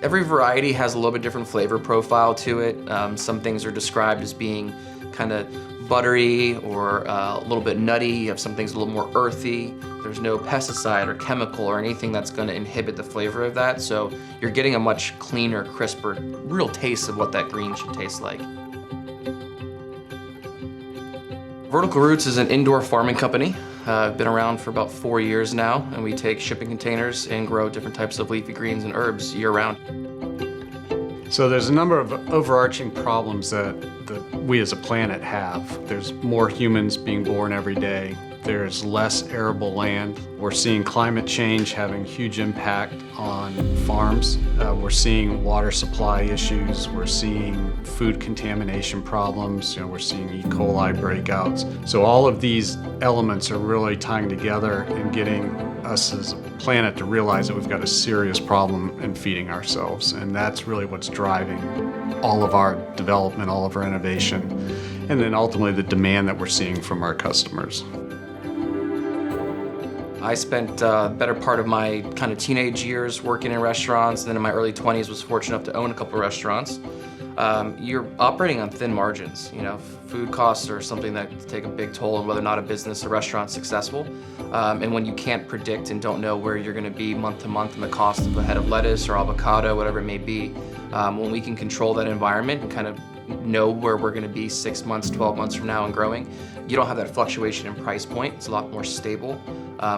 Every variety has a little bit different flavor profile to it. Some things are described as being kind of buttery or a little bit nutty. You have some things a little more earthy. There's no pesticide or chemical or anything that's going to inhibit the flavor of that. So you're getting a much cleaner, crisper, real taste of what that green should taste like. Vertical Roots is an indoor farming company. I've been around for about 4 years now, and we take shipping containers and grow different types of leafy greens and herbs year-round. So there's a number of overarching problems that we as a planet have. There's more humans being born every day. There's less arable land. We're seeing climate change having huge impact on farms. We're seeing water supply issues. We're seeing food contamination problems. We're seeing E. coli breakouts. So all of these elements are really tying together and getting us as a planet to realize that we've got a serious problem in feeding ourselves. And that's really what's driving all of our development, all of our innovation, and then ultimately the demand that we're seeing from our customers. I spent the better part of my kind of teenage years working in restaurants, and then in my early 20s was fortunate enough to own a couple of restaurants. You're operating on thin margins. Food costs are something that take a big toll on whether or not a business or restaurant is successful. And when you can't predict and don't know where you're going to be month to month in the cost of a head of lettuce or avocado, whatever it may be, when we can control that environment and kind of know where we're going to be 6 months, 12 months from now and growing, you don't have that fluctuation in price point. It's a lot more stable.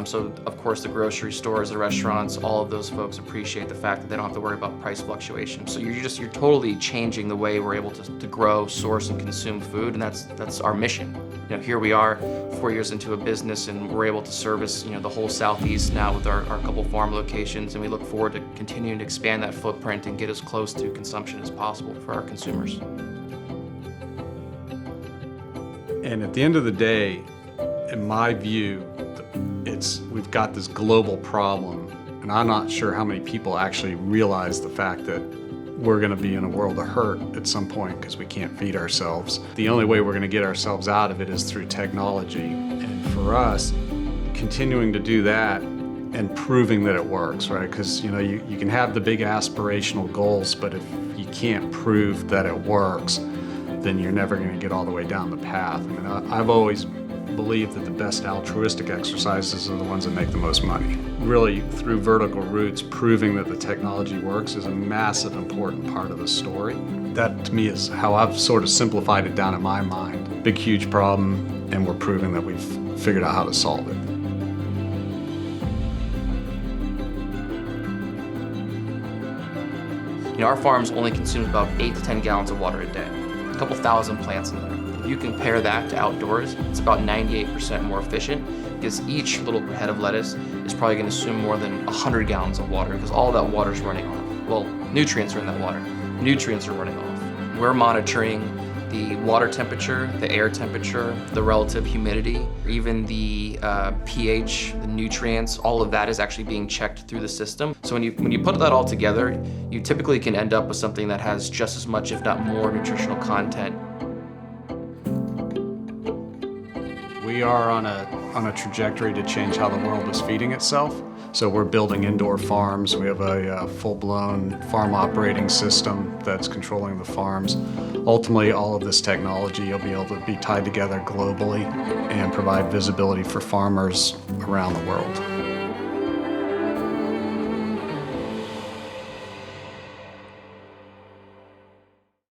So of course the grocery stores, the restaurants, all of those folks appreciate the fact that they don't have to worry about price fluctuation. So you're totally changing the way we're able to grow, source, and consume food, and that's our mission. Here we are 4 years into a business, and we're able to service the whole Southeast now with our couple farm locations, and we look forward to continuing to expand that footprint and get as close to consumption as possible for our consumers. And at the end of the day, in my view, we've got this global problem, and I'm not sure how many people actually realize the fact that we're going to be in a world of hurt at some point because we can't feed ourselves. The only way we're going to get ourselves out of it is through technology. And for us, continuing to do that and proving that it works, right? Because you can have the big aspirational goals, but if you can't prove that it works, then you're never going to get all the way down the path. I've always believed that the best altruistic exercises are the ones that make the most money. Really, through Vertical Roots, proving that the technology works is a massive, important part of the story. That, to me, is how I've sort of stratified it down in my mind. Big, huge problem, and we're proving that we've figured out how to solve it. Our farms only consume about 8 to 10 gallons of water a day. A couple thousand plants in there. If you compare that to outdoors, it's about 98% more efficient, because each little head of lettuce is probably going to consume more than 100 gallons of water, because all that water is running off. Well, nutrients are in that water. Nutrients are running off. We're monitoring the water temperature, the air temperature, the relative humidity, even the pH, the nutrients, all of that is actually being checked through the system. So when you put that all together, you typically can end up with something that has just as much, if not more, nutritional content. We are on a trajectory to change how the world is feeding itself. So we're building indoor farms. We have a full-blown farm operating system that's controlling the farms. Ultimately, all of this technology will be able to be tied together globally and provide visibility for farmers around the world.